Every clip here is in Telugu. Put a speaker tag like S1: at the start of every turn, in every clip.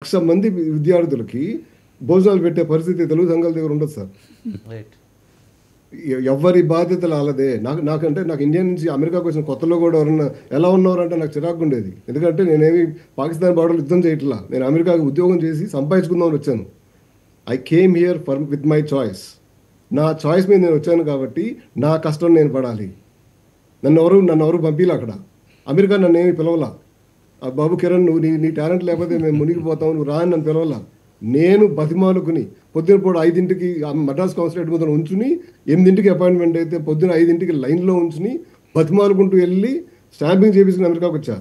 S1: 1,00,000 మంది విద్యార్థులకి భోజనాలు పెట్టే పరిస్థితి తెలుగు సంఘాల దగ్గర ఉండదు సార్.
S2: రైట్.
S1: ఎవరి బాధ్యతలు వాళ్ళదే. నాకు ఇండియా నుంచి అమెరికాకు వచ్చిన కొత్తలో కూడా ఎవరన్నా ఎలా ఉన్నారు అంటే నాకు చిరాకు ఉండేది. ఎందుకంటే నేనేమి పాకిస్తాన్ బార్డర్లో యుద్ధం చేయట్లా. నేను అమెరికాకు ఉద్యోగం చేసి సంపాదించుకుందామని వచ్చాను. I came here with my choice. నా చాయిస్ మీద నేను వచ్చాను కాబట్టి నా కష్టం నేను పడాలి. నన్ను ఎవరు పంపిలా అక్కడ. అమెరికా నన్ను ఏమి పిలవలా. బాబు కిరణ్ నువ్వు నీ టాలెంట్ లేకపోతే మేము మునిగిపోతావు, నువ్వు రా అని నన్ను పిలవలా. నేను బతిమాలుకుని పొద్దునపూట 5ంటికి మద్రాస్ కౌన్సిలేట్ ముందర ఉంచుని, 8ంటికి అపాయింట్మెంట్ అయితే పొద్దున 5ంటికి లైన్లో ఉంచుని బతిమాలుకుంటూ వెళ్ళి స్టాంపింగ్ చేపించుకుని అమెరికాకు వచ్చా.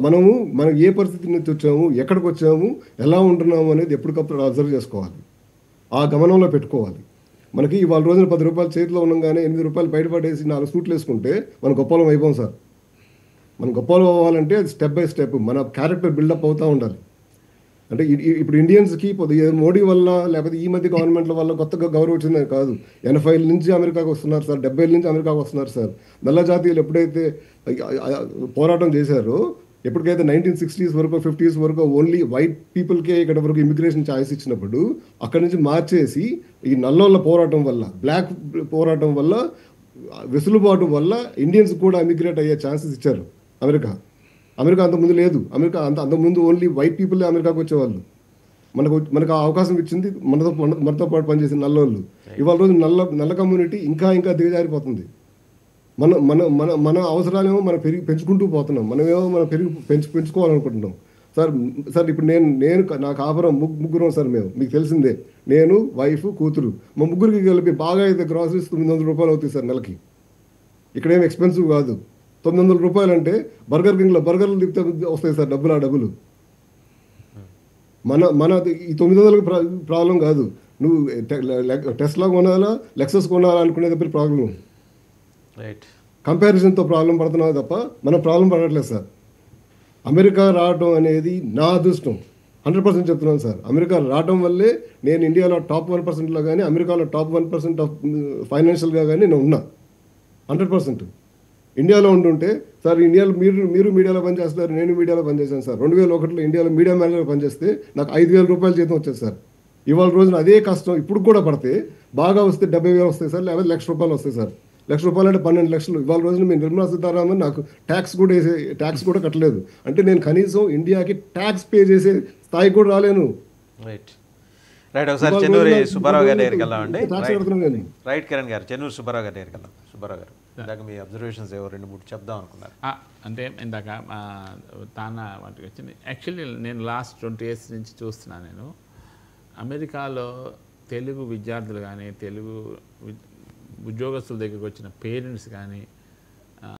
S1: మనం ఏ పరిస్థితి నుంచి వచ్చాము, ఎక్కడికి వచ్చాము, ఎలా ఉంటున్నాము అనేది ఎప్పటికప్పుడు అబ్జర్వ్ చేసుకోవాలి. ఆ గమనంలో పెట్టుకోవాలి. మనకి ఇవాళ రోజున 10 రూపాయలు చేతిలో ఉండగానే 8 రూపాయలు బయటపడేసి 4 సూట్లు వేసుకుంటే మనం గొప్పలం అయిపోం సార్. మనం గొప్పలం అవ్వాలంటే అది స్టెప్ బై స్టెప్ మన క్యారెక్టర్ బిల్డప్ అవుతూ ఉండాలి. అంటే ఇప్పుడు ఇండియన్స్కి మోడీ వల్ల లేకపోతే ఈ మధ్య గవర్నమెంట్ల వల్ల కొత్తగా గౌరవం వచ్చిందని కాదు. 80 నుంచి అమెరికాకు వస్తున్నారు సార్, 70 నుంచి అమెరికాకు వస్తున్నారు సార్. నల్ల జాతీయులు ఎప్పుడైతే పోరాటం చేశారో, ఎప్పటికైతే 1960s వరకు 50s వరకు ఓన్లీ వైట్ పీపుల్కే ఇక్కడ వరకు ఇమిగ్రేషన్ ఛాయిస్ ఇచ్చినప్పుడు అక్కడి నుంచి మార్చేసి ఈ నల్లోళ్ళ పోరాటం వల్ల, బ్లాక్ పోరాటం వల్ల, వెసులుబాటు వల్ల ఇండియన్స్ కూడా ఇమిగ్రేట్ అయ్యే ఛాన్సెస్ ఇచ్చారు అమెరికా అంతకుముందు లేదు. అంతకుముందు ఓన్లీ వైట్ పీపుల్లే అమెరికాకు వచ్చేవాళ్ళు. మనకు ఆ అవకాశం ఇచ్చింది మనతో పాటు పనిచేసిన నల్లోళ్ళు. ఇవాళ రోజు నల్ల కమ్యూనిటీ ఇంకా దిగజారిపోతుంది. మన అవసరాలేమో మనం పెంచుకుంటూ పోతున్నాం. మనమేమో మనం పెంచుకోవాలనుకుంటున్నాం సార్. ఇప్పుడు నేను నాకు ఆఫరం ముగ్గురం సార్. మీకు తెలిసిందే, నేను, వైఫ్, కూతురు, మా ముగ్గురికి కలిపి బాగా అయితే గ్రాసరీస్ 900 రూపాయలు అవుతాయి సార్ నెలకి. ఇక్కడేం ఎక్స్పెన్సివ్ కాదు. 900 రూపాయలు అంటే బర్గర్ కింగ్లో బర్గర్లు తిప్పితే వస్తాయి సార్ డబ్బులు. మన ఈ 900కి ప్రాబ్లం కాదు. నువ్వు టెస్లా కొనాలా, లెక్సస్ కొనాలా అనుకునేది ప్రాబ్లం.
S2: రైట్.
S1: కంపారిజన్తో ప్రాబ్లం పడుతున్నావు తప్ప మనం ప్రాబ్లం పడట్లేదు సార్. అమెరికా రావడం అనేది నా అదృష్టం. 100% చెప్తున్నాను సార్. అమెరికా రావడం వల్లే నేను ఇండియాలో టాప్ 1%లో కానీ, అమెరికాలో టాప్ 1% ఆఫ్ ఫైనాన్షియల్గా కానీ నేను ఉన్నా. 100%. ఇండియాలో ఉంటుంటే సార్, ఇండియాలో మీరు మీడియాలో పనిచేస్తారు, నేను మీడియాలో పనిచేశాను సార్. 2001లో ఇండియాలో మీడియా మేనేజర్గా పనిచేస్తే నాకు 5,000 రూపాయలు జీతం వచ్చేది సార్. ఇవాళ రోజున అదే కష్టం ఇప్పుడు కూడా పడితే బాగా వస్తే 70,000 వస్తాయి సార్, లేకపోతే 1,00,000 రూపాయలు వస్తాయి సార్. 1,00,000 రూపాయలు అంటే 12 లక్షలు. ఇవాళ రోజున మీ నిర్మలా సీతారామన్ నాకు ట్యాక్స్ కూడా కట్టలేదు. అంటే నేను కనీసం ఇండియాకి ట్యాక్స్ పే చేసే స్థాయి కూడా రాలేను.
S2: రైట్. ఒకసారి చెన్నూరి సుబ్బారావు గారి దగ్గరికి వెళ్దామండి. రైట్ కిరణ్ గారు, చెన్నూరు సుబ్బారావు గారి దగ్గరికి వెళ్దాం. సుబ్బారావు గారు, ఇందాక మీ అబ్జర్వేషన్స్ ఏవో 2-3 చెప్దాం అనుకున్నారు.
S3: అంటే ఇందాక వాటికి వచ్చింది. యాక్చువల్లీ నేను లాస్ట్ 20 years నుంచి చూస్తున్నాను. నేను అమెరికాలో తెలుగు విద్యార్థులు కానీ, తెలుగు ఉద్యోగస్తుల దగ్గరికి వచ్చిన పేరెంట్స్ కానీ